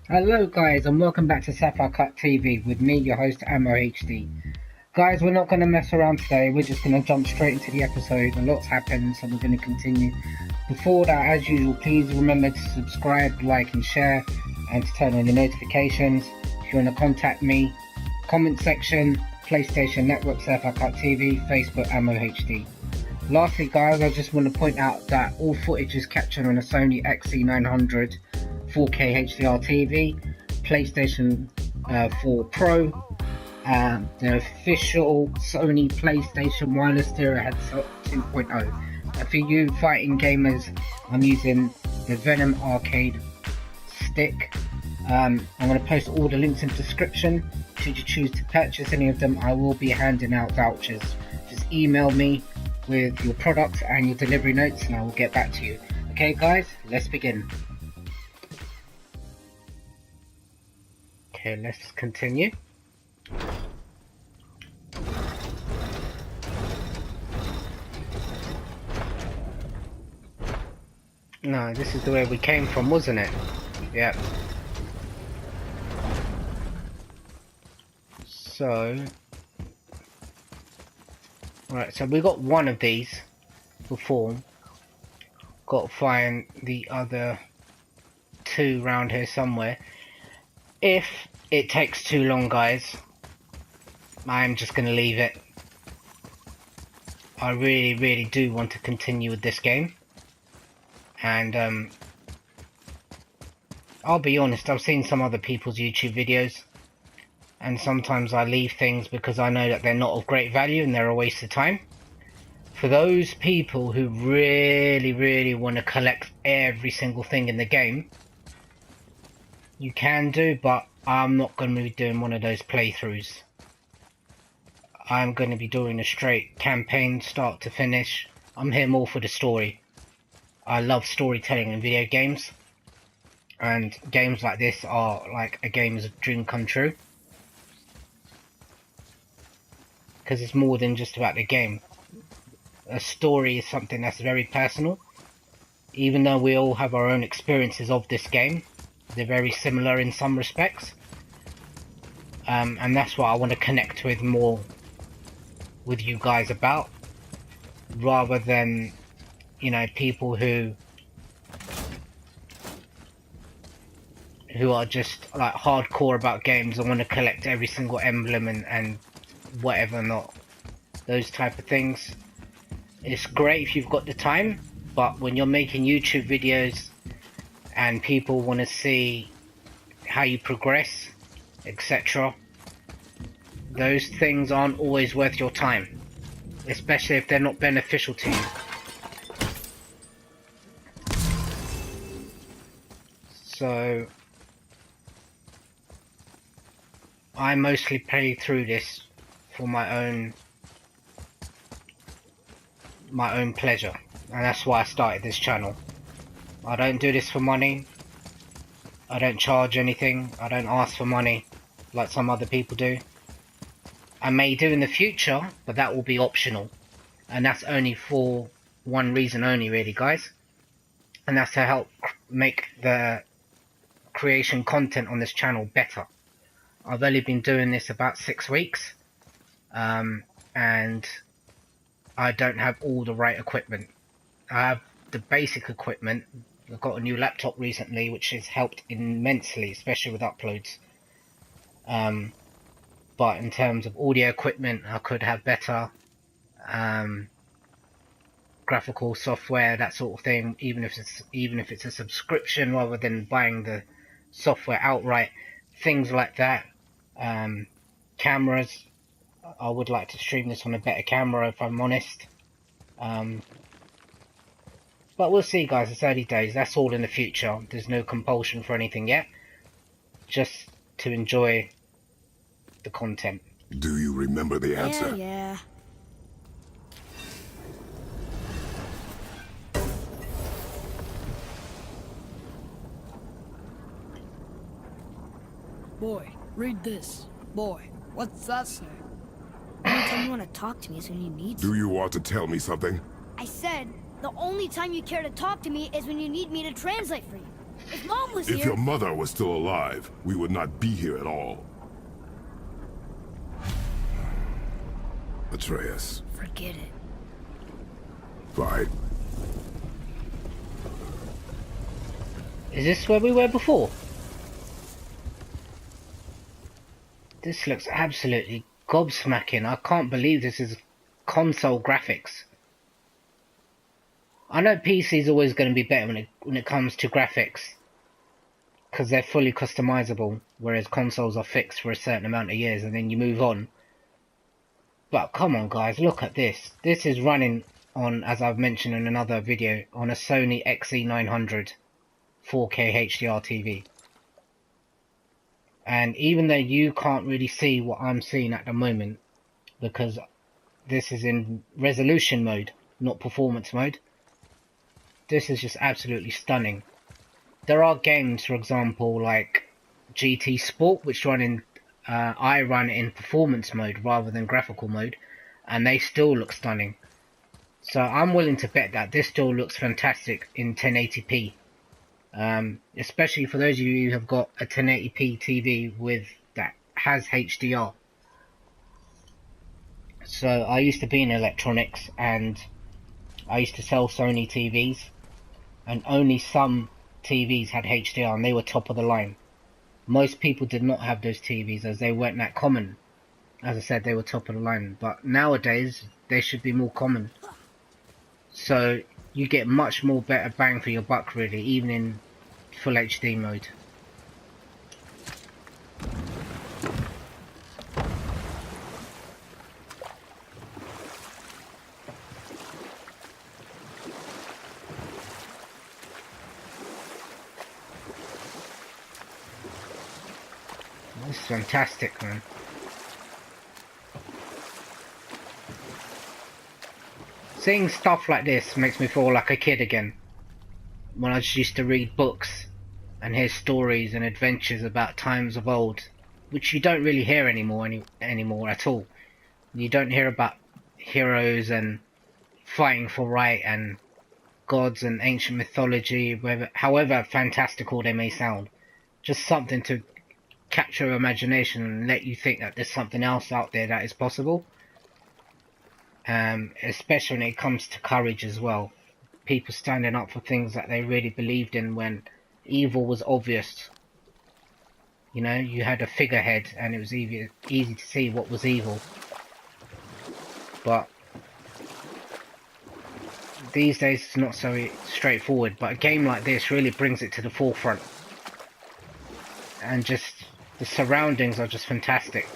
Hello guys and welcome back to Sapphire TV with me, your host Ammo HD. Guys, we're not going to mess around today, we're just going to jump straight into the episode. A lot's happened, so we're going to continue. Before that, as usual, please remember to subscribe, like and share, and to turn on your notifications. If you want to contact me, comment section, PlayStation Network, Sapphire TV, Facebook Ammo HD. Lastly guys, I just want to point out that all footage is captured on a Sony XC900 4K HDR TV, PlayStation 4 Pro, the official Sony PlayStation Wireless Stereo Headset 2.0. And for you fighting gamers, I'm using the Venom Arcade stick. I'm going to post all the links in the description. Should you choose to purchase any of them, I will be handing out vouchers. Just email me with your products and your delivery notes and I will get back to you. Okay guys, let's begin. Okay, let's continue. No, this is the way we came from, wasn't it? Yeah. So... Alright, so we got one of these before. Got to find the other two round here somewhere. If it takes too long, guys, I'm just going to leave it. I really do want to continue with this game. And I'll be honest, I've seen some other people's YouTube videos. And sometimes I leave things because I know that they're not of great value and they're a waste of time. For those people who really want to collect every single thing in the game, you can do, but I'm not going to be doing one of those playthroughs. I'm going to be doing a straight campaign, start to finish. I'm here more for the story. I love storytelling in video games. And games like this are like a game's dream come true. Because it's more than just about the game. A story is something that's very personal. Even though we all have our own experiences of this game, they're very similar in some respects. And that's what I want to connect with more with you guys about. Rather than, you know, people who are just like hardcore about games and want to collect every single emblem and whatever not. Those type of things. It's great if you've got the time, but when you're making YouTube videos and people want to see how you progress, etc., those things aren't always worth your time, especially if they're not beneficial to you. So I mostly play through this for my own pleasure, and that's why I started this channel. I don't do this for money. I don't charge anything. I don't ask for money like some other people do. I may do in the future, but that will be optional, and that's only for one reason only, really, guys, and that's to help make the creation content on this channel better. I've only been doing this about 6 weeks, and I don't have all the right equipment. I have the basic equipment. I've got a new laptop recently, which has helped immensely, especially with uploads. But in terms of audio equipment, I could have better graphical software, that sort of thing. Even if it's a subscription rather than buying the software outright, things like that. Cameras. I would like to stream this on a better camera, if I'm honest. But we'll see, guys. It's early days. That's all in the future. There's no compulsion for anything yet. Just to enjoy the content. Do you remember the answer? Yeah. Boy, read this. Boy, what's that say? Only time you want to talk to me is when you need Do to. you want to tell me something? I said, the only time you care to talk to me is when you need me to translate for you. If Mom was If here... your mother was still alive, we would not be here at all. Atreus. Forget it. Fine. Is this where we were before? This looks absolutely gobsmacking. I can't believe this is console graphics. I know PC is always going to be better when it comes to graphics, because they're fully customizable, whereas consoles are fixed for a certain amount of years and then you move on. But come on guys, look at this. This is running on, as I've mentioned in another video, on a Sony XE900 4K HDR TV. And even though you can't really see what I'm seeing at the moment, because this is in resolution mode, not performance mode, this is just absolutely stunning. There are games, for example, like GT Sport, which I run in performance mode rather than graphical mode, and they still look stunning. So I'm willing to bet that this still looks fantastic in 1080p. Especially for those of you who have got a 1080p TV that has HDR. So I used to be in electronics, and I used to sell Sony TVs, and only some TVs had HDR, and they were top of the line. Most people did not have those TVs as they weren't that common. As I said, they were top of the line, but nowadays they should be more common. So you get much more better bang for your buck, really, even in full HD mode. This is fantastic, man. Seeing stuff like this makes me feel like a kid again. When I just used to read books and hear stories and adventures about times of old, which you don't really hear anymore at all. You don't hear about heroes and fighting for right and gods and ancient mythology, however fantastical they may sound. Just something to capture your imagination and let you think that there's something else out there that is possible. Especially when it comes to courage as well. People standing up for things that they really believed in when evil was obvious. You know, you had a figurehead and it was easy to see what was evil. But these days it's not so straightforward, but a game like this really brings it to the forefront. And just the surroundings are just fantastic.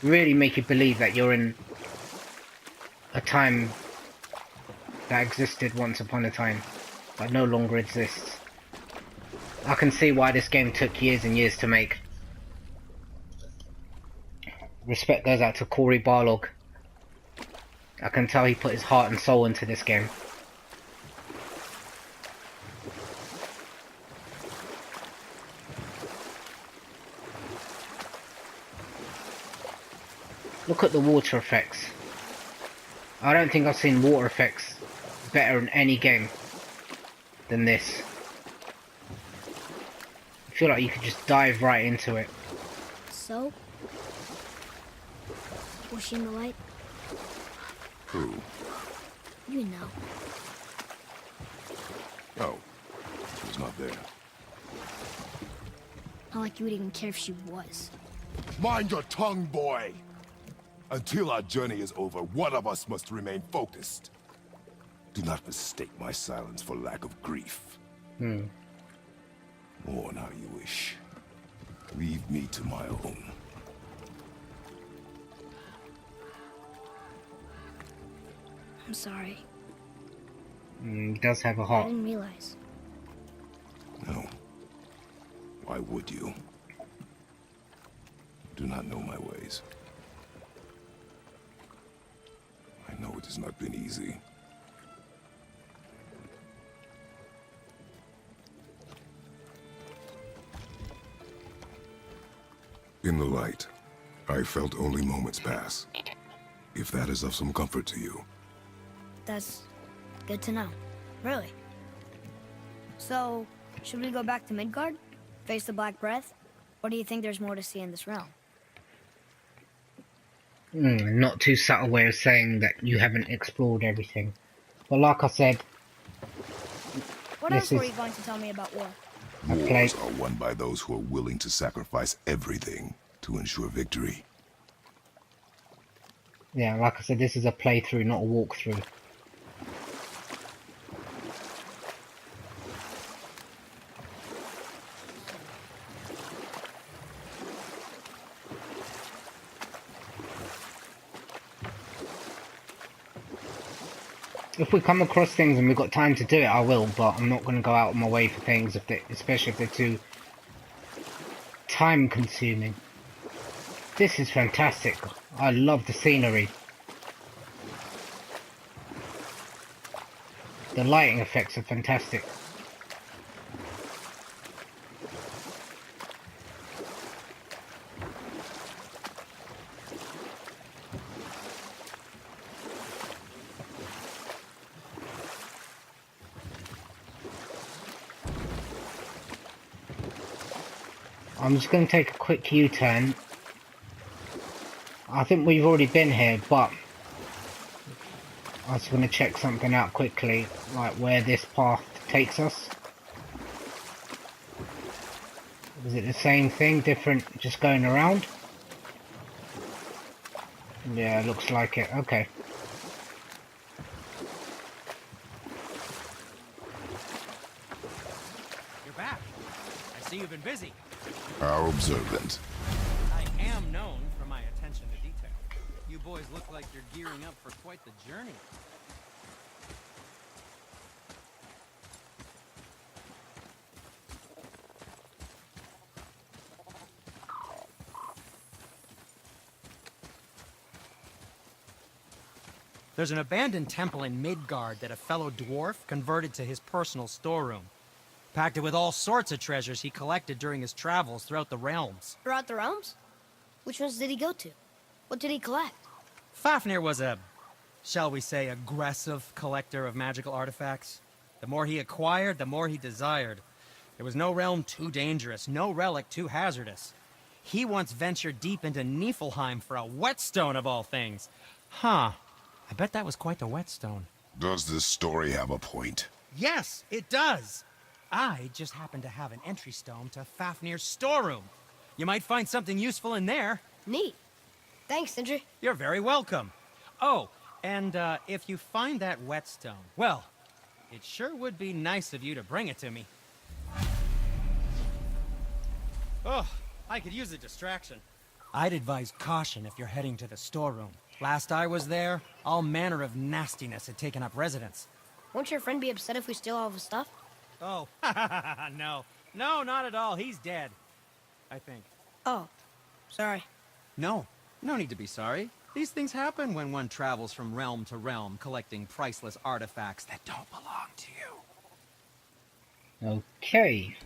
Really make you believe that you're in a time that existed once upon a time, but no longer exists. I can see why this game took years and years to make. Respect goes out to Corey Barlog. I can tell he put his heart and soul into this game. Look at the water effects. I don't think I've seen water effects better in any game than this. I feel like you could just dive right into it. So? Was she in the light? Who? You know. Oh, she was not there. Not like you would even care if she was. Mind your tongue, boy! Until our journey is over, one of us must remain focused. Do not mistake my silence for lack of grief. Mourn how you wish. Leave me to my own. I'm sorry. He does have a I heart. didn't realize. No. Why would you? Do not know my ways. I know it has not been easy. In the light, I felt only moments pass. If that is of some comfort to you. That's good to know. Really. So, Should we go back to Midgard? Face the Black Breath? Or do you think there's more to see in this realm? Not too subtle way of saying that you haven't explored everything. But like I said, What else were you going to tell me about war? Wars are won by those who are willing to sacrifice everything to ensure victory. yeah, like I said, this is a playthrough, not a walkthrough. If we come across things and we've got time to do it, I will, but I'm not going to go out of my way for things, especially if they're too time consuming. This is fantastic. I love the scenery. The lighting effects are fantastic. I'm just going to take a quick U-turn. I think we've already been here, but I was going to check something out quickly, like where this path takes us. Is it the same thing, different, just going around? Yeah, it looks like it. Okay. You're back. I see you've been busy. How observant. I am known for my attention to detail. You boys look like you're gearing up for quite the journey. There's an abandoned temple in Midgard that a fellow dwarf converted to his personal storeroom. Packed it with all sorts of treasures he collected during his travels throughout the realms. Throughout the realms? Which ones did he go to? What did he collect? Fafnir was a, shall we say, aggressive collector of magical artifacts. The more he acquired, the more he desired. There was no realm too dangerous, no relic too hazardous. He once ventured deep into Niflheim for a whetstone of all things. Huh. I bet that was quite the whetstone. Does this story have a point? Yes, it does. I just happen to have an entry stone to Fafnir's storeroom. You might find something useful in there. Neat. Thanks, Sindri. You're very welcome. Oh, and if you find that whetstone, well, it sure would be nice of you to bring it to me. Oh, I could use a distraction. I'd advise caution if you're heading to the storeroom. Last I was there, all manner of nastiness had taken up residence. Won't your friend be upset if we steal all of his stuff? Oh, no. No, not at all. He's dead. I think. Oh, sorry. No need to be sorry. These things happen when one travels from realm to realm, collecting priceless artifacts that don't belong to you. Okay.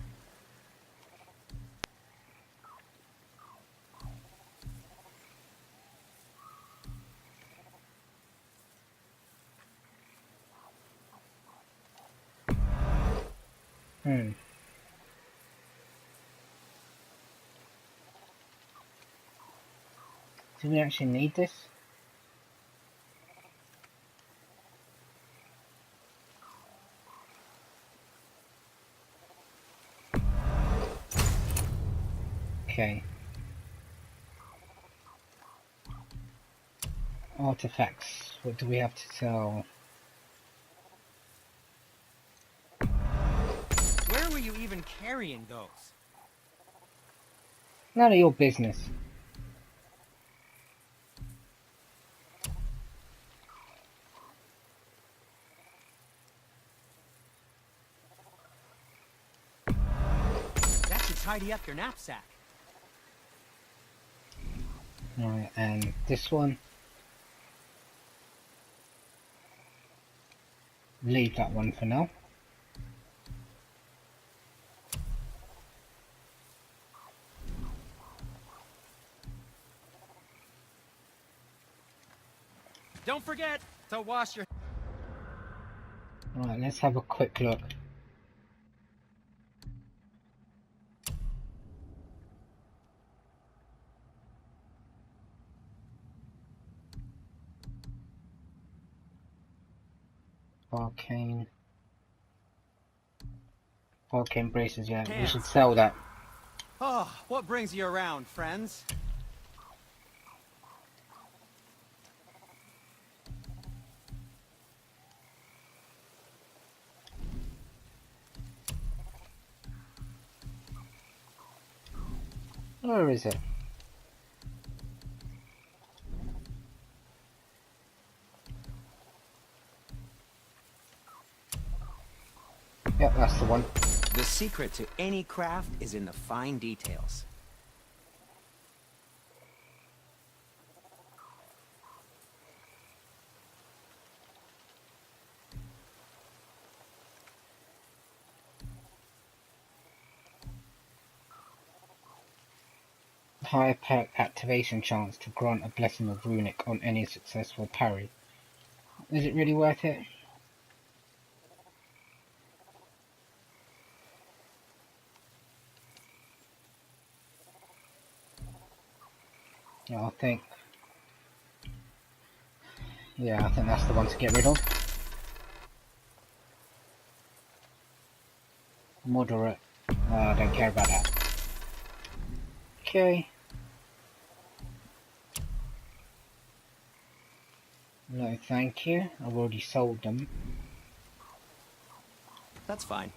Do we actually need this? Okay. Artifacts. What do we have to sell? Where were you even carrying those? None of your business. That should tidy up your knapsack. Alright, and this one. Leave that one for now. Don't forget to wash your... Alright, let's have a quick look. Arcane. Arcane braces, yeah. We Hands. should sell that. Oh, what brings you around, friends? Where is it? Yep, that's the one. The secret to any craft is in the fine details. High perk activation chance to grant a blessing of runic on any successful parry. Is it really worth it? Yeah, I think that's the one to get rid of. Moderate. I don't care about that. Okay. No, thank you. I've already sold them. That's fine.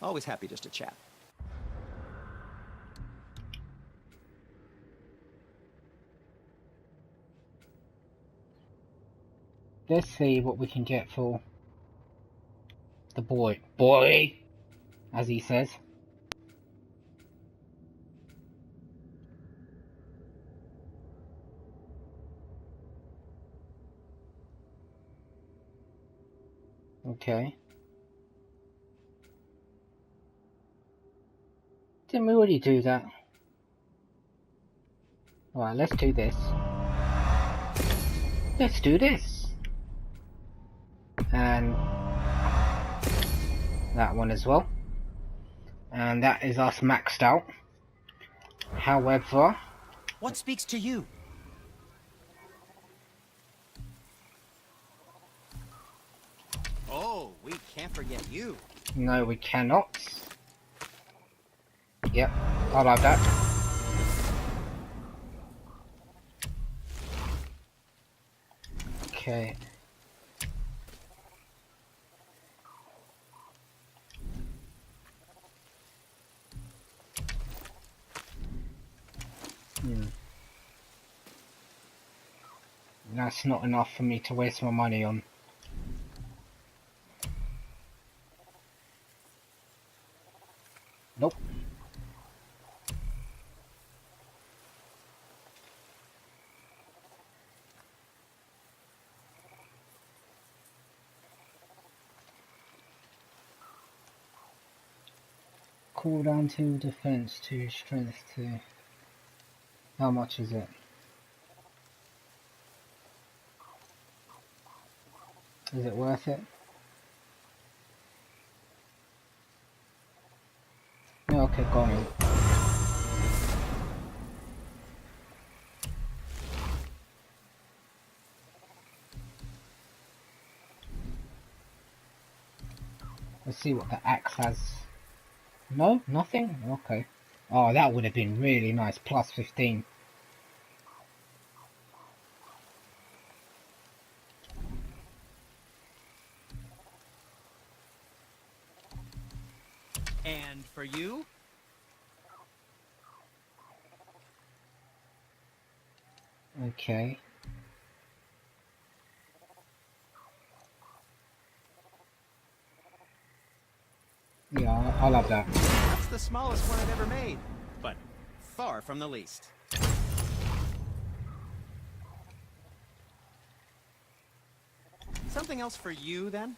Always happy just to chat. Let's see what we can get for the boy. Boy! As he says. Okay. Didn't we already do that? Alright, let's do this. Let's do this. And that one as well. And that is us maxed out. However, What speaks to you? Oh, we can't forget you. no, we cannot. Yep, I like that. Okay. That's not enough for me to waste my money on. Nope. Cooldown 2, defense 2, strength 2. How much is it? Is it worth it? Yeah, okay, go on. Let's see what the axe has. No? Nothing? Okay. Oh, that would have been really nice. Plus 15. And for you? Okay. Yeah, I love that. That's the smallest one I've ever made, but far from the least. Something else for you, then?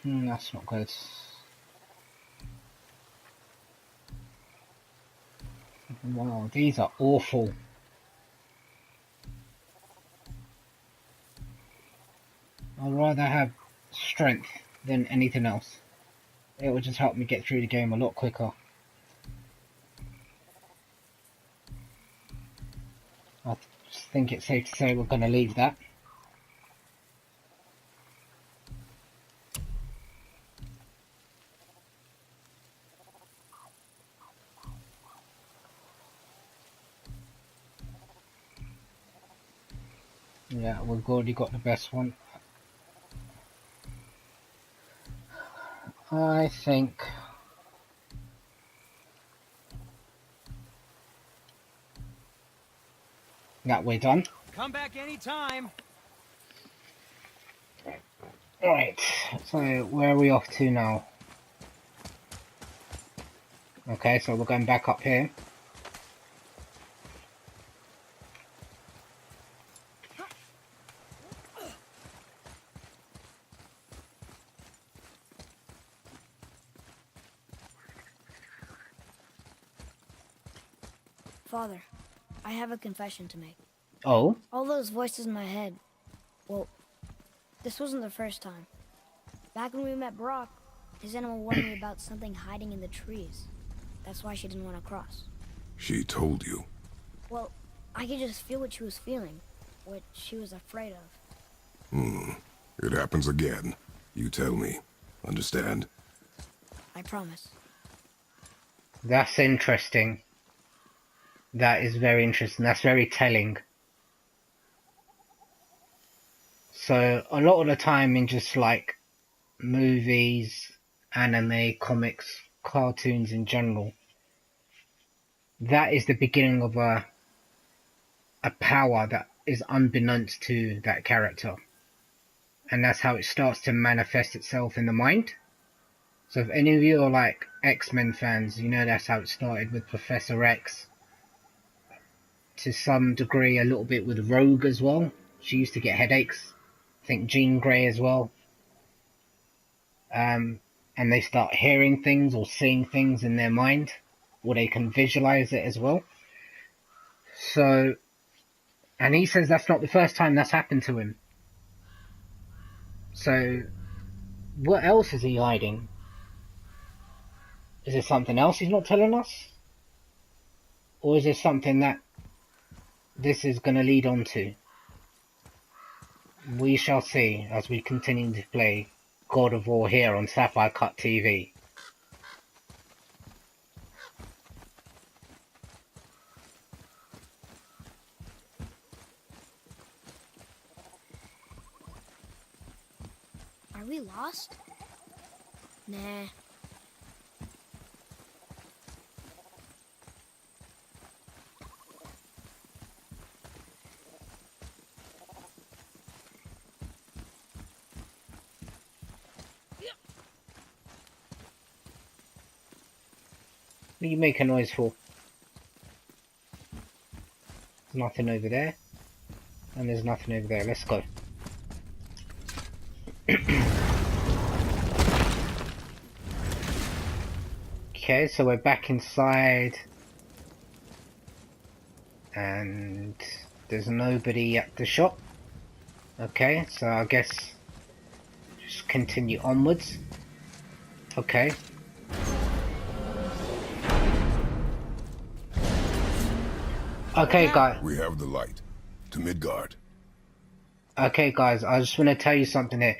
That's not good. Wow, these are awful. I'd rather have strength than anything else. It would just help me get through the game a lot quicker. think it's safe to say we're going to leave that. Yeah, we've already got the best one. I think that we're done. Come back anytime. Right, so where are we off to now? Okay, so we're going back up here. Father, I have a confession to make. Oh? All those voices in my head, well, this wasn't the first time. Back when we met Brock, his animal warned me about something hiding in the trees. That's why she didn't want to cross. She told you. Well, I could just feel what she was feeling, what she was afraid of. It happens again. You tell me. Understand? I promise. That's interesting. That is very interesting. That's very telling. So a lot of the time in just like movies, anime, comics, cartoons in general, that is the beginning of a power that is unbeknownst to that character. And that's how it starts to manifest itself in the mind. So if any of you are like X-Men fans, you know that's how it started with Professor X. To some degree, a little bit with Rogue as well. She used to get headaches. I think Jean Grey as well. And they start hearing things or seeing things in their mind, or they can visualize it as well. So, and he says that's not the first time that's happened to him. So, what else is he hiding? Is there something else he's not telling us? Or is there something that this is going to lead on to? We shall see as we continue to play God of War here on Sapphire Cut TV. Are we lost? Nah. What do you make a noise for? Nothing over there. And there's nothing over there. Let's go. Okay, so we're back inside. And there's nobody at the shop. Okay, so I guess just continue onwards. Okay. Okay, guys. We have the light. To Midgard. Okay, guys, I just want to tell you something here.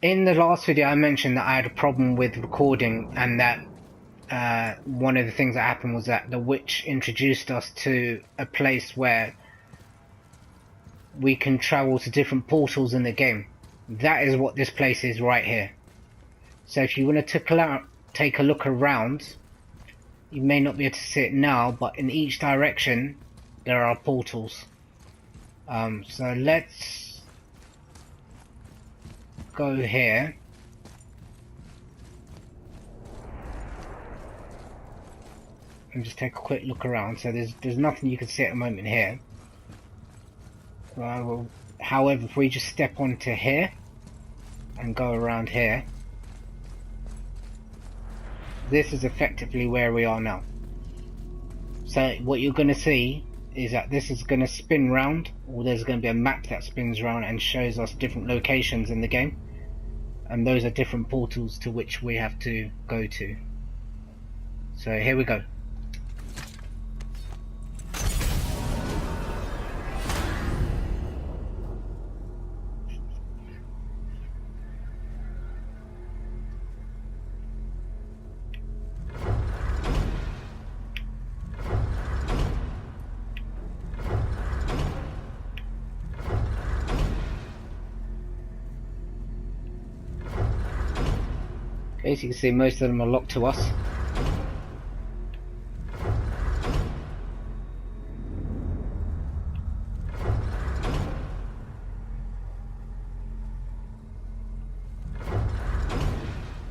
In the last video, I mentioned that I had a problem with recording, and that one of the things that happened was that the witch introduced us to a place where we can travel to different portals in the game. That is what this place is right here. So if you want to take a look around, you may not be able to see it now, but in each direction there are portals. So let's go here. And just take a quick look around. So there's nothing you can see at the moment here. However, if we just step onto here and go around here, this is effectively where we are now. So what you're going to see is that this is going to spin round, or there's going to be a map that spins around and shows us different locations in the game, and those are different portals to which we have to go to. So here we go. Okay, so you can see most of them are locked to us.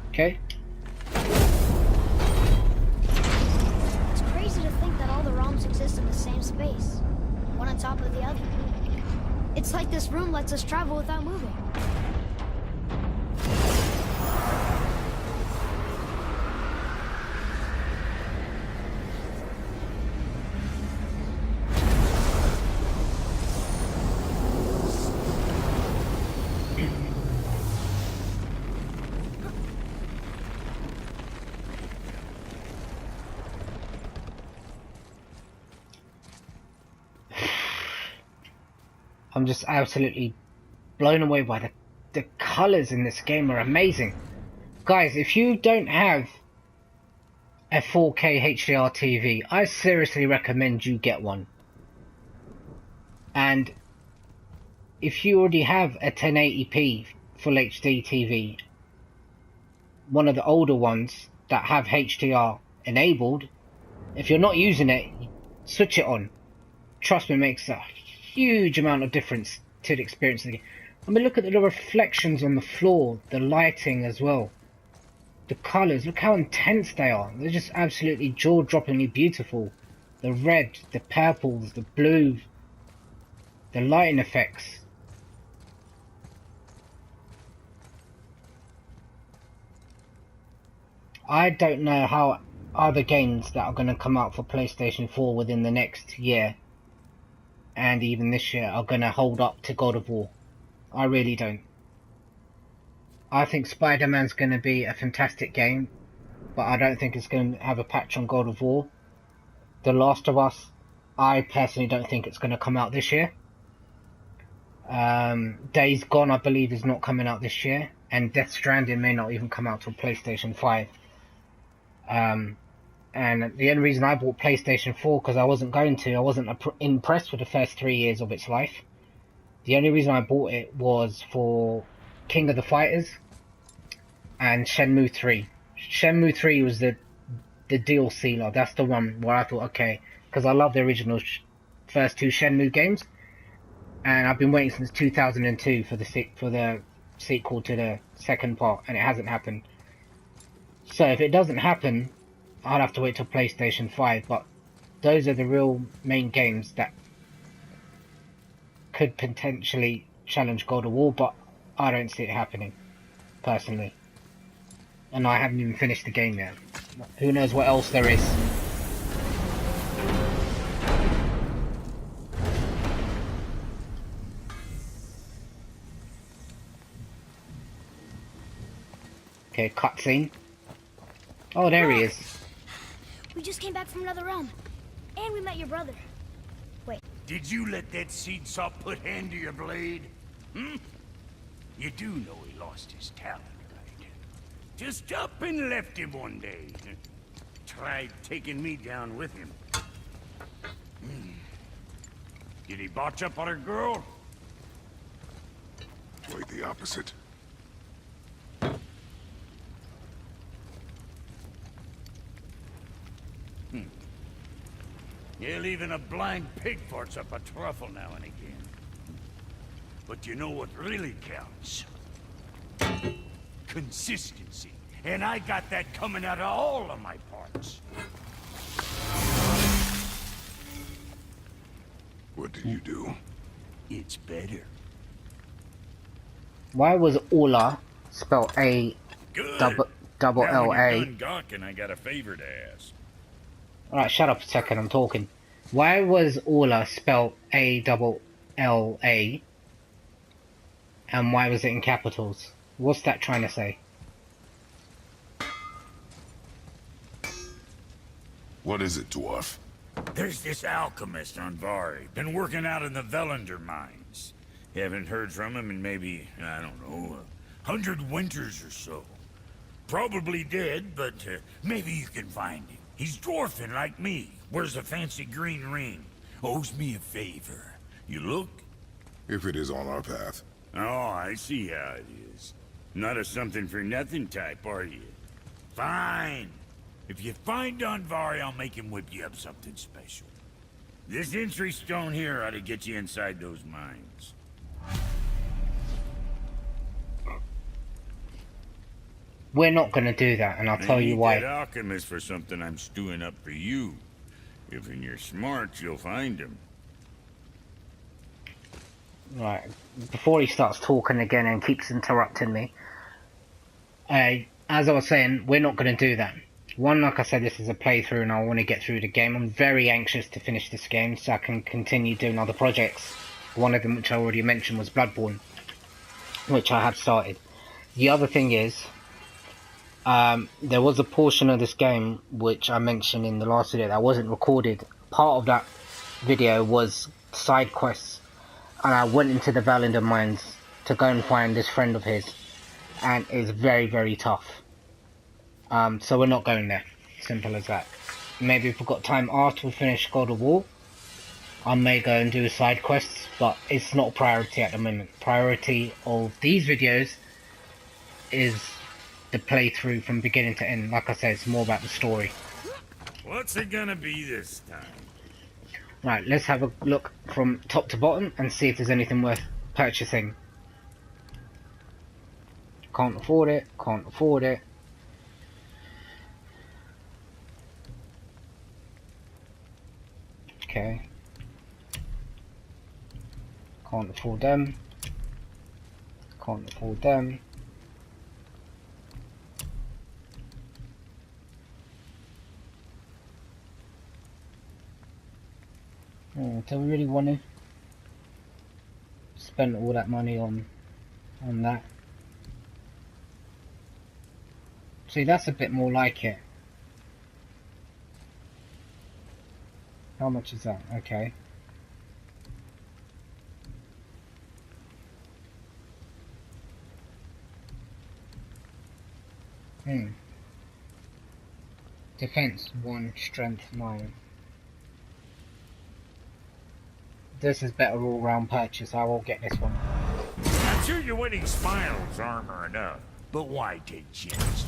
Okay. It's crazy to think that all the realms exist in the same space, one on top of the other. It's like this room lets us travel without moving. I'm just absolutely blown away by the colours in this game are amazing. Guys, if you don't have a 4K HDR TV, I seriously recommend you get one. And if you already have a 1080p Full HD TV, one of the older ones that have HDR enabled, if you're not using it, switch it on. Trust me, it makes a huge amount of difference to the experience of the game. I mean, look at the reflections on the floor, the lighting as well. The colours, look how intense they are. They're just absolutely jaw-droppingly beautiful. The red, the purples, the blue, the lighting effects. I don't know how other games that are going to come out for PlayStation 4 within the next year and even this year are going to hold up to God of War. I really don't. I think Spider-Man's going to be a fantastic game, but I don't think it's going to have a patch on God of War. The Last of Us, I personally don't think it's going to come out this year. Days Gone, I believe, is not coming out this year, and Death Stranding may not even come out till PlayStation 5. And the only reason I bought PlayStation 4, because I wasn't impressed with the first 3 years of its life. The only reason I bought it was for King of the Fighters and Shenmue 3. Shenmue 3 was the deal sealer. That's the one where I thought, okay, because I love the original first two Shenmue games, and I've been waiting since 2002 for the sequel to the second part, and it hasn't happened. So if it doesn't happen, I'll have to wait till PlayStation 5, but those are the real main games that could potentially challenge God of War, but I don't see it happening, personally. And I haven't even finished the game yet. Who knows what else there is. Okay, cutscene. Oh, there he is. We just came back from another realm, and we met your brother. Wait. Did you let that seed saw put hand to your blade? Hmm? You do know he lost his talent, right? Just up and left him one day. Tried taking me down with him. Did he botch up on her girl? Quite the opposite. Yeah, even a blind pig farts up a truffle now and again. But you know what really counts? Consistency. And I got that coming out of all of my parts. What did you do? It's better. Why was Ola spelled Good. double Now when L-A? you're done gawking, I got a favor to ask. Alright, shut up a second, I'm talking. Why was Ola spelled A-double-L-A? And why was it in capitals? What's that trying to say? What is it, dwarf? There's this alchemist on Vari. Been working out in the Velander mines. Haven't heard from him in maybe, I don't know, 100 winters or so. Probably dead, but maybe you can find him. He's dwarfing like me. Wears a fancy green ring. Owes me a favor. You look? If it is on our path. Oh, I see how it is. Not a something-for-nothing type, are you? Fine. If you find Andvari, I'll make him whip you up something special. This entry stone here ought to get you inside those mines. We're not going to do that, and I'll tell you why. I need that alchemist for something I'm stewing up for you. If you're smart, you'll find him. Right, before he starts talking again and keeps interrupting me. As I was saying, we're not going to do that. One, like I said, this is a playthrough and I want to get through the game. I'm very anxious to finish this game so I can continue doing other projects. One of them, which I already mentioned, was Bloodborne, which I have started. The other thing is, there was a portion of this game which I mentioned in the last video that wasn't recorded. Part of that video was side quests, and I went into the Valender mines to go and find this friend of his, and it's very, very tough. So we're not going there. Simple as that. Maybe if we've got time after we finish God of War, I may go and do side quests, but it's not a priority at the moment. Priority of these videos is the playthrough from beginning to end. Like I said, it's more about the story. What's it gonna be this time? Right, let's have a look from top to bottom and see if there's anything worth purchasing. Can't afford it, can't afford it. Okay. Can't afford them. Can't afford them. Do we really want to spend all that money on that? See, that's a bit more like it. How much is that? Okay. Defense 1, strength 9. This is better all round purchase. I will get this one. I'm sure your winning smile's armor enough, but why take chances?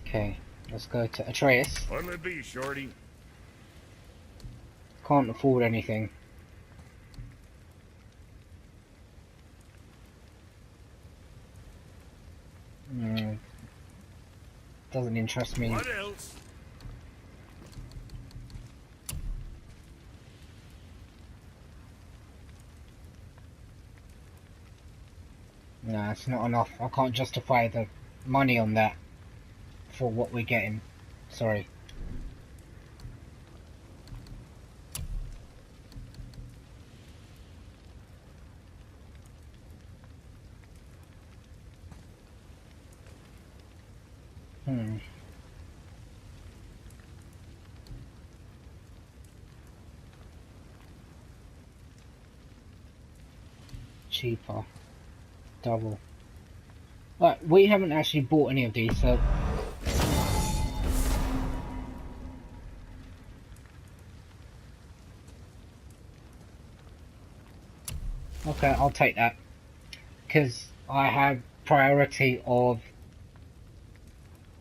Okay, let's go to Atreus. What'll it be, shorty? Can't afford anything. Doesn't interest me. What else? No, it's not enough. I can't justify the money on that for what we're getting. Sorry. Cheaper. Double. Right, we haven't actually bought any of these, so... Okay, I'll take that. Because I have priority of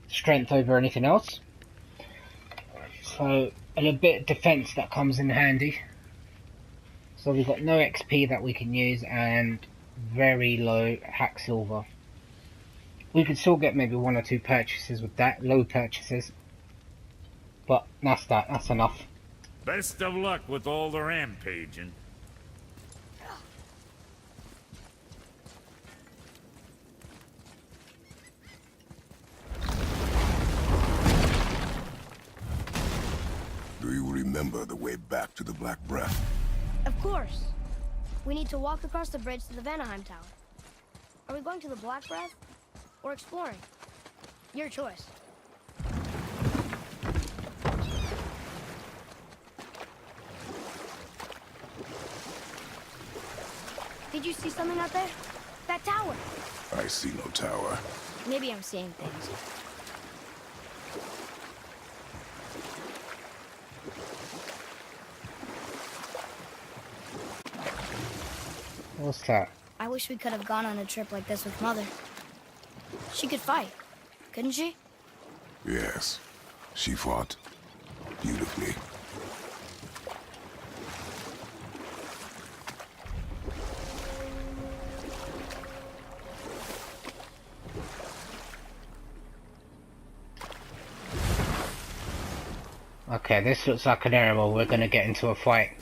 strength over anything else. So, and a bit of defense that comes in handy. So we've got no XP that we can use and very low hack silver. We could still get maybe 1 or 2 purchases with that, low purchases. But that's enough. Best of luck with all the rampaging. Do you remember the way back to the Black Breath? Of course. We need to walk across the bridge to the Vanaheim Tower. Are we going to the Black Breath or exploring? Your choice. Did you see something out there? That tower. I see no tower. Maybe I'm seeing things. What's that? I wish we could have gone on a trip like this with Mother. She could fight, couldn't she? Yes, she fought beautifully. Okay, this looks like an area where we're gonna get into a fight.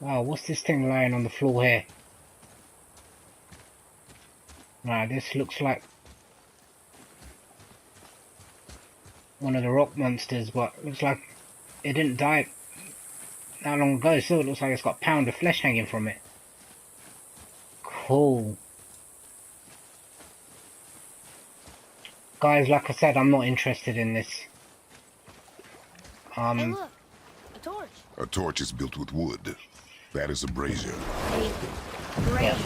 Wow, what's this thing lying on the floor here? Right, this looks like one of the rock monsters, but looks like it didn't die that long ago, so it looks like it's got a pound of flesh hanging from it. Cool. Guys, like I said, I'm not interested in this. Hey, look, a torch. A torch is built with wood. That is a brazier. A brazier.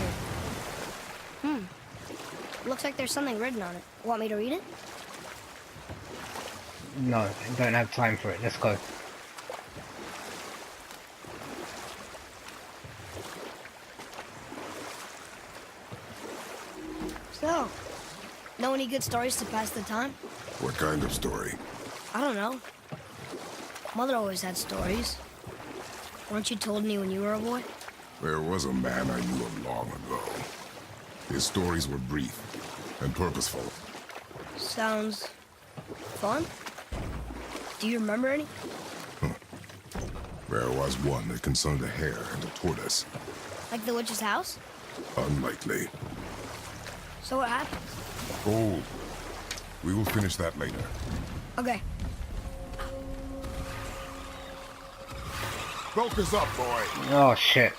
Looks like there's something written on it. Want me to read it? No, I don't have time for it. Let's go. So, know any good stories to pass the time? What kind of story? I don't know. Mother always had stories. Weren't you told any when you were a boy? There was a man I knew of long ago. His stories were brief and purposeful. Sounds fun. Do you remember any? There was one that concerned a hare and a tortoise. Like the witch's house? Unlikely. So what happened? Oh, we will finish that later. Okay. Focus up, boy. Oh shit.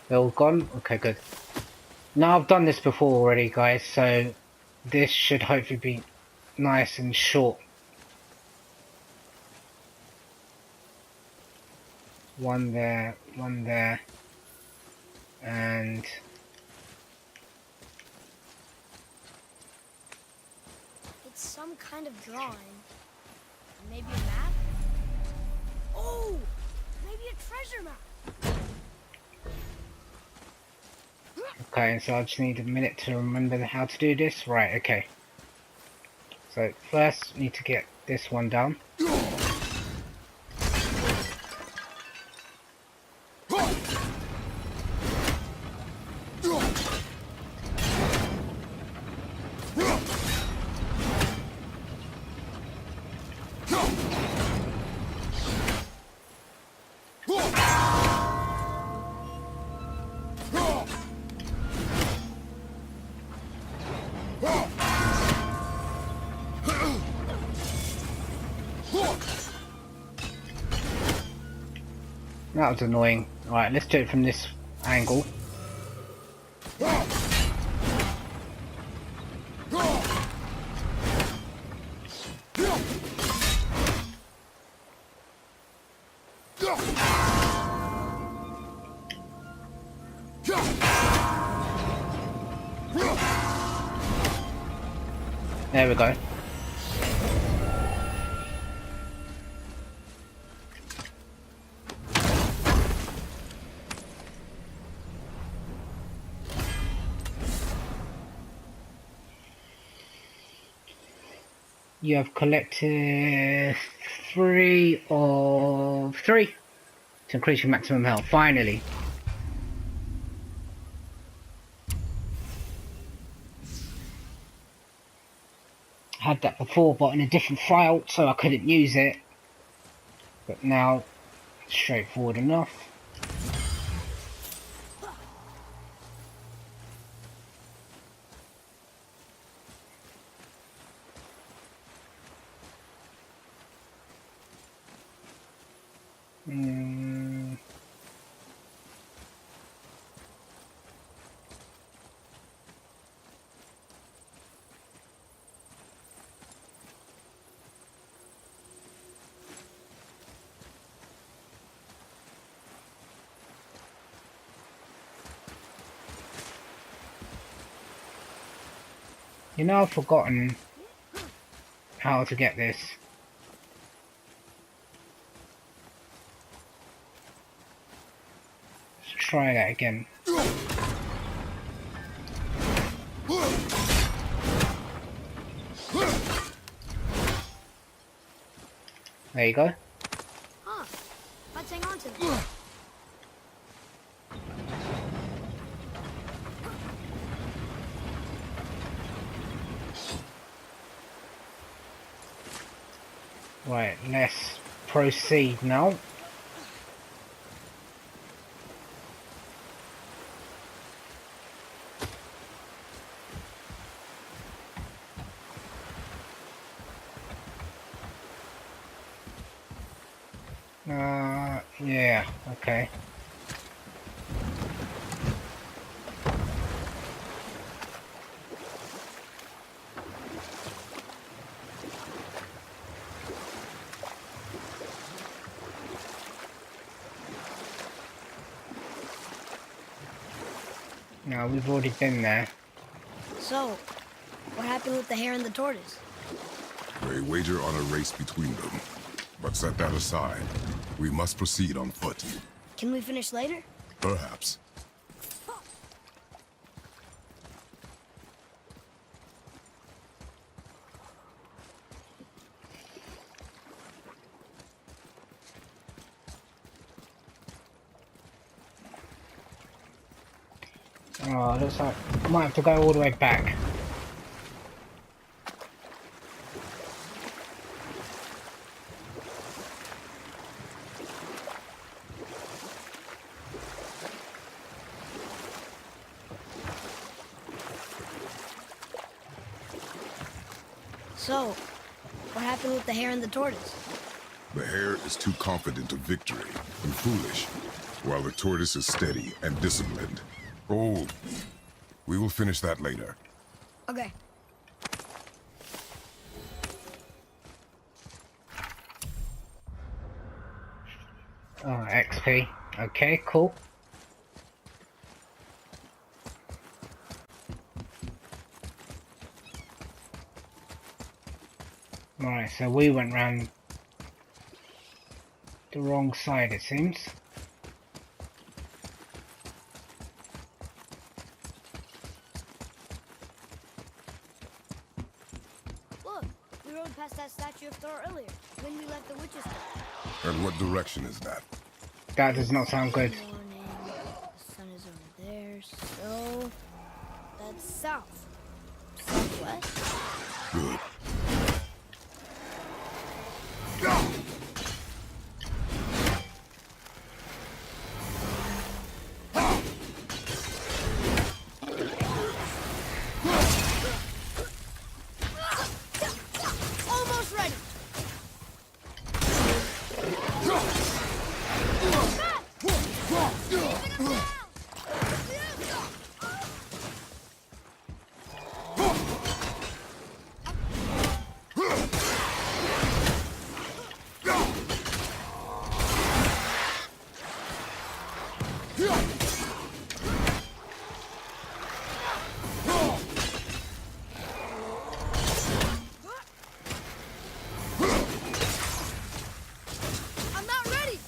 They're all gone? Okay, good. Now I've done this before already, guys, so this should hopefully be nice and short. One there, and It's some kind of drawing. Maybe a map? Oh! Maybe a treasure map! okay, so I just need a minute to remember how to do this. Right, okay. So first, need to get this one down. That was annoying. Alright, let's do it from this angle. There we go. You have collected 3 of 3 to increase your maximum health. Finally. I had that before, but in a different file, so I couldn't use it. But now straightforward enough. You know, I've forgotten how to get this. Let's try that again. There you go. Huh. Let's hang on to them. Right, let's proceed now. Yeah, okay. No, we've already been there. So, what happened with the hare and the tortoise? They wager on a race between them. But set that aside. We must proceed on foot. Can we finish later? Perhaps. Oh, looks like I might have to go all the way back. So, what happened with the hare and the tortoise? The hare is too confident of victory and foolish, while the tortoise is steady and disciplined. Oh, we will finish that later. Okay. Oh, XP. Okay, cool. Alright, so we went round the wrong side, it seems. Look, we rode past that statue of Thor earlier, when we left the witch's hut. And what direction is that? That does not sound good. Morning. The sun is over there, so that's south. Southwest? Good. Almost ready. I'm not ready.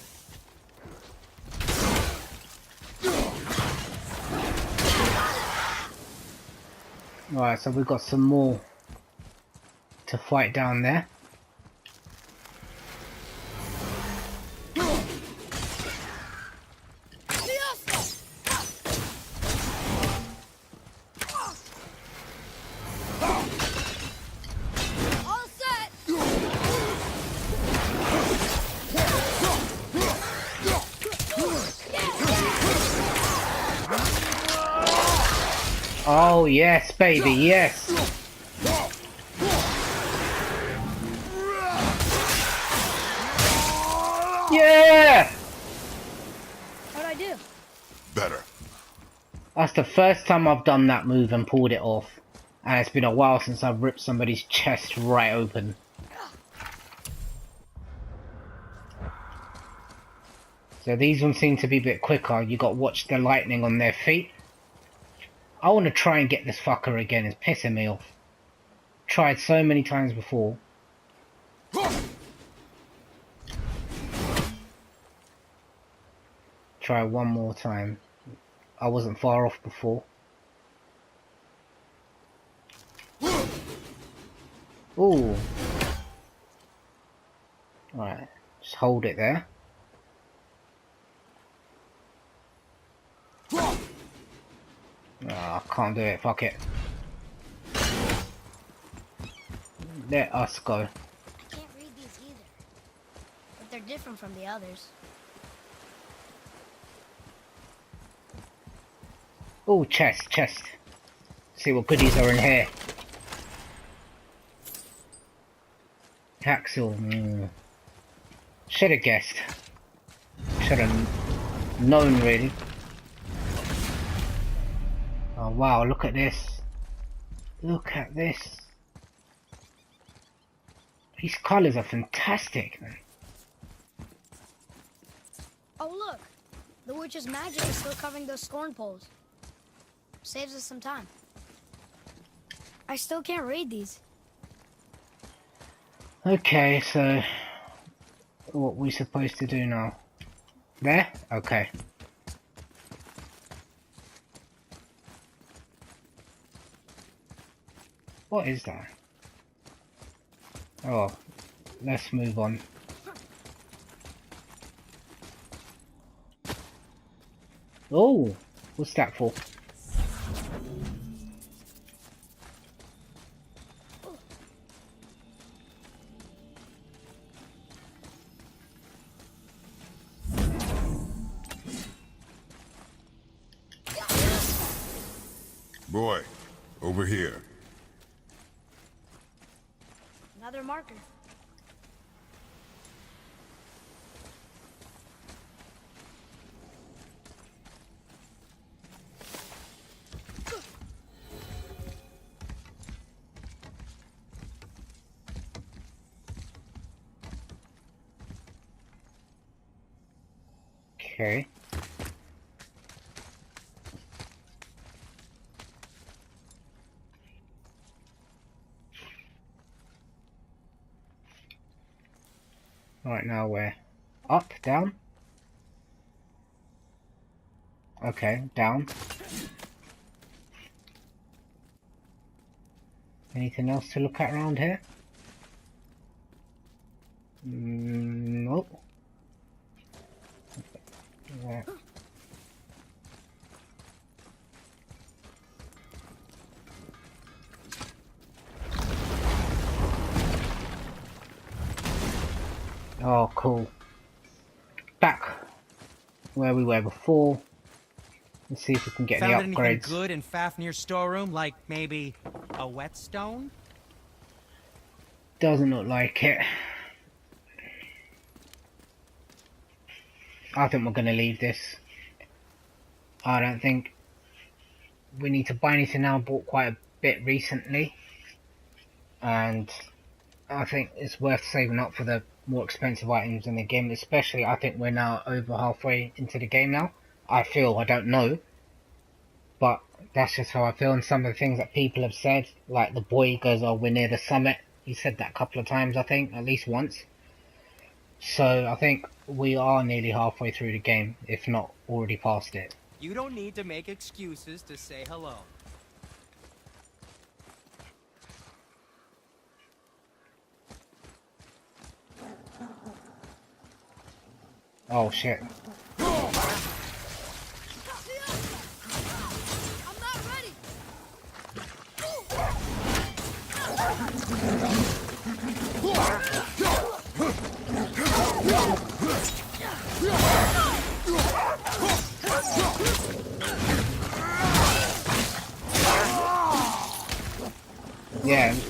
Alright, so we've got some more to fight down there. All set. Oh yes, baby, yes. Yeah! What'd I do? Better. That's the first time I've done that move and pulled it off. And it's been a while since I've ripped somebody's chest right open. So these ones seem to be a bit quicker. You got to watch the lightning on their feet. I want to try and get this fucker again. It's pissing me off. Tried so many times before. Try one more time. I wasn't far off before. Ooh. Alright, just hold it there. Oh, I can't do it, fuck it. Let us go. I can't read these either. But they're different from the others. Oh, chest. See what goodies are in here. Hacksaw. Should have guessed. Should have known, really. Oh wow, look at this. Look at this. These colours are fantastic, man. Oh look! The witch's magic is still covering those scorn poles. Saves us some time. I still can't read these. Okay, so what we supposed to do now? There? Okay. What is that? Oh, let's move on. Oh, what's that for? Boy, over here. Another marker. Okay. Right, now where? Up, down? Okay, down. Anything else to look at around here? Nope. Yeah. Oh, cool. Back where we were before. Let's see if we can get Found any anything upgrades. good in Fafnir's storeroom, like maybe a whetstone? Doesn't look like it. I think we're going to leave this. I don't think we need to buy anything now. I bought quite a bit recently. And I think it's worth saving up for the more expensive items in the game. Especially, I think we're now over halfway into the game now. I feel, I don't know. But that's just how I feel. And some of the things that people have said, like the boy goes, oh, we're near the summit. He said that a couple of times, I think, at least once. So I think we are nearly halfway through the game, if not already past it. You don't need to make excuses to say hello. Oh shit. I'm not ready.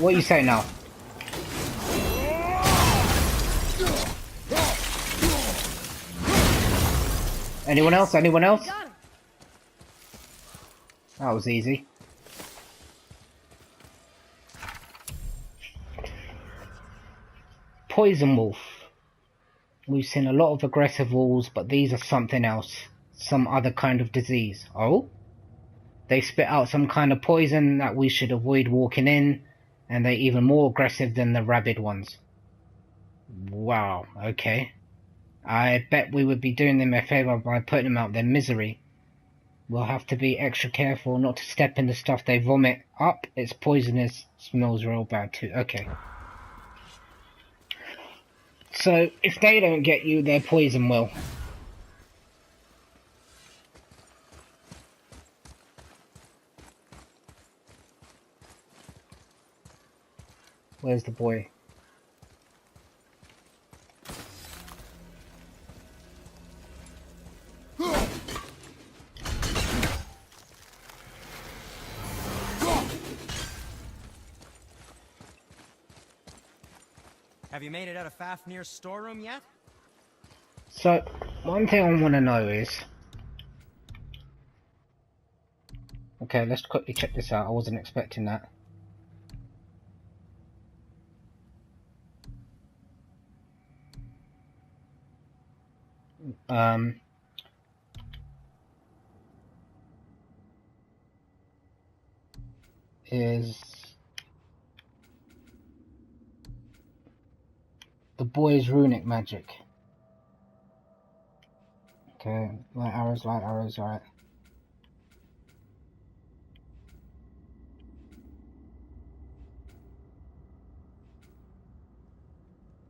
What you say now? Anyone else? Anyone else? Got him. That was easy. Poison wolf. We've seen a lot of aggressive wolves, but these are something else. Some other kind of disease. Oh? They spit out some kind of poison that we should avoid walking in, and they're even more aggressive than the rabid ones. Wow, okay. I bet we would be doing them a favour by putting them out of their misery. We'll have to be extra careful not to step in the stuff they vomit up. It's poisonous. Smells real bad too. Okay. So, if they don't get you, their poison will. Where's the boy? Have you made it out of Fafnir's storeroom yet? So, one thing I want to know is... Okay, let's quickly check this out. I wasn't expecting that. Is the boy's runic magic. Okay, light arrows, alright.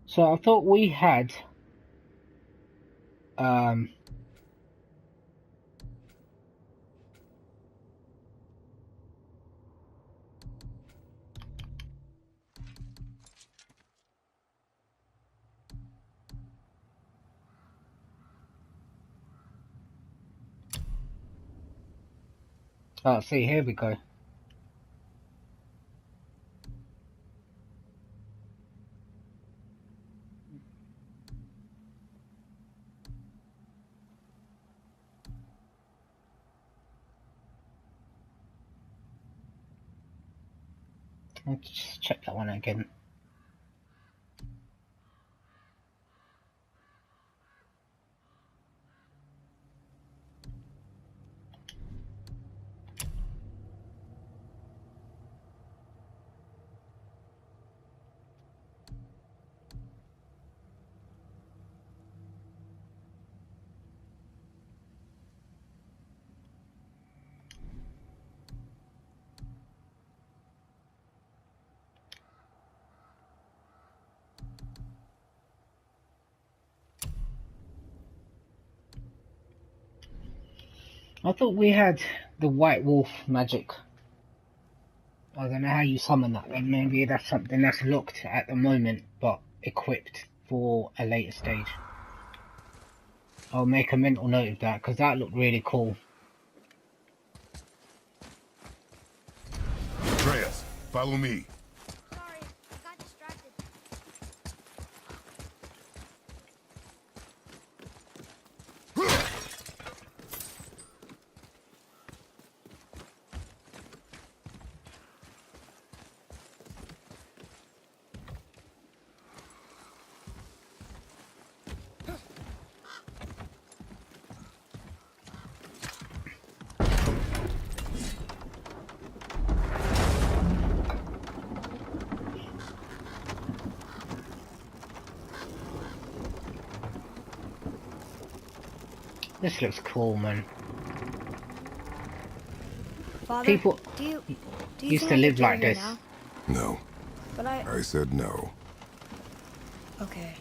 So I thought we had oh, see, here we go. Let's just check that one again. I thought we had the white wolf magic. I don't know how you summon that, and maybe that's something that's locked at the moment, but equipped for a later stage. I'll make a mental note of that, because that looked really cool. Atreus, follow me. Sorry, I got distracted. This looks cool, man. Father, People do you used think to I live could get like here this. now? No, But I said no. Okay.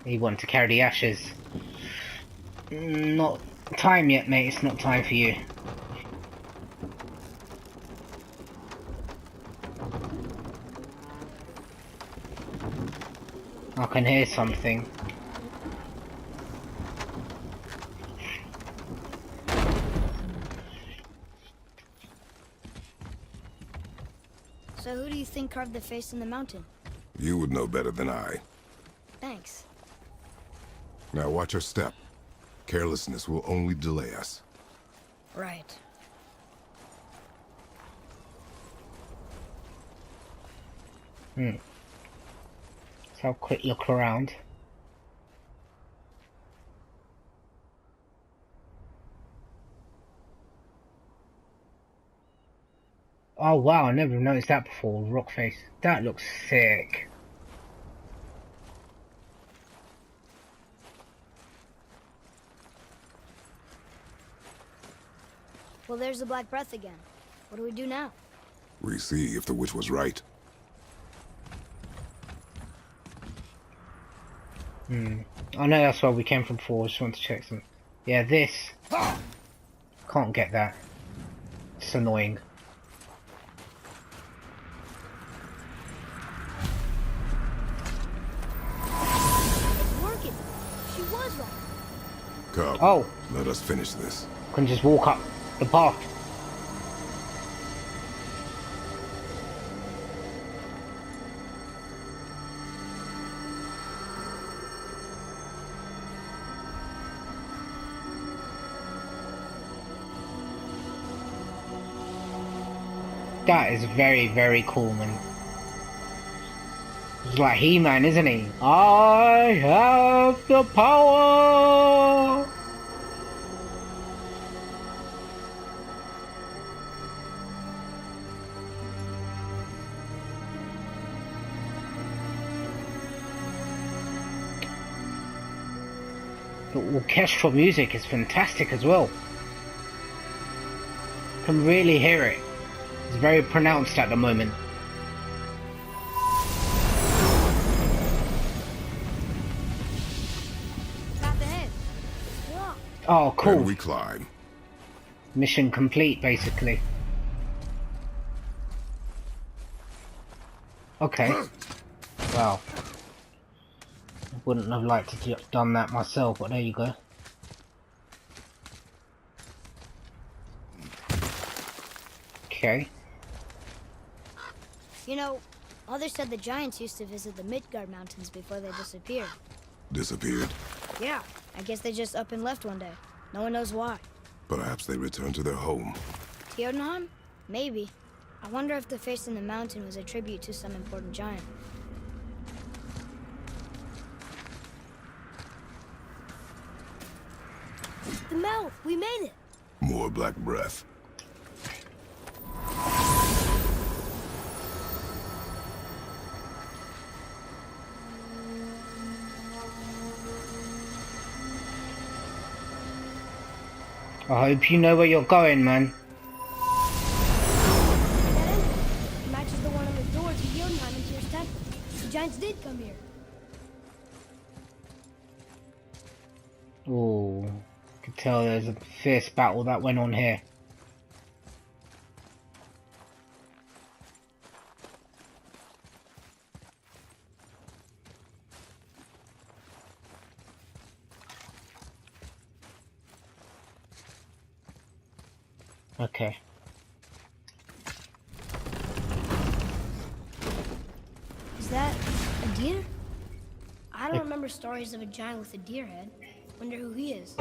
He wanted to carry the ashes. Not time yet, mate. It's not time for you. I can hear something. So who do you think carved the face in the mountain? You would know better than I. Thanks. Now watch your step. Carelessness will only delay us. Right. So I'll quick look around. Oh wow, I never noticed that before. Rock face. That looks sick. Well, there's the Black Breath again. What do we do now? We see if the witch was right. I know that's where we came from before. I just want to check some. Yeah, this. Can't get that. It's annoying. It's working. She was right. Come. Oh. Let us finish this. Can just walk up the path. That is very, very cool, man. He's like He-Man, isn't he? I have the power! The orchestral music is fantastic as well. You can really hear it. It's very pronounced at the moment. Path ahead. It's blocked. Oh, Then cool. we climb. Mission complete, basically. Okay. Well, I wouldn't have liked to have done that myself, but there you go. Okay. You know, others said the giants used to visit the Midgard Mountains before they disappeared. Disappeared. Yeah, I guess they just up and left one day. No one knows why. Perhaps they returned to their home. Jotunheim? Maybe. I wonder if the face in the mountain was a tribute to some important giant. The mouth! We made it! More black breath. I hope you know where you're going, man. That end matches the one on the door to Jotunheim and Tyr's temple. The giants did come here. Oh, I could tell there's a fierce battle that went on here. Okay. Is that a deer? I don't remember stories of a giant with a deer head. Wonder who he is.